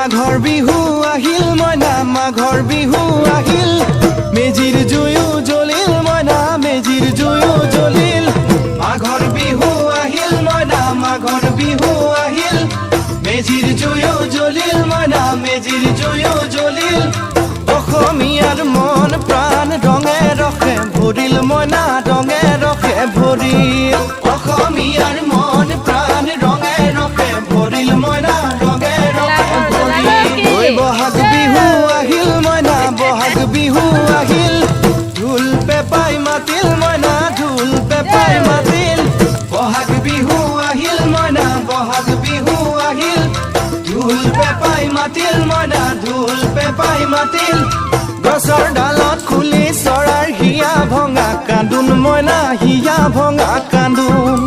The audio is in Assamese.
মাঘৰ বিহু আহিল মইনা মাঘৰ বিহু আহিল মেজিৰ জুয়ো জ্বলিল মইনা মেজিৰ জুয়ো জ্বলিল মাঘৰ বিহু আহিল মইনা মাঘৰ বিহু আহিল মেজিৰ জুয়ো জ্বলিল মইনা মেজিৰ জুয়ো জ্বলিল অসমীয়াৰ মন প্ৰাণ ৰঙে ৰখে ভৰিল মইনা ৰঙে ৰখে ভৰিল অসমীয়াৰ মন প্ৰাণ ৰঙে ৰখে ভৰিল মইনা ৰঙে ৰখে ভৰিল ঐ বহাগ বিহু আহিল মইনা বহাগ বিহু আহিল ঢোল পেপাই মাতিল মইনা ঢোল পেপাই মাতিল বহাগ বিহু আহিল মইনা বহাগ বিহু আহিল ঢোল পেপাই মাতিল মইনা ঢোল পেপাই মাতিল গছৰ ডালত খুলি চৰাৰ হিয়া ভঙা কান্দোন মইনা হিয়া ভঙা কান্দোন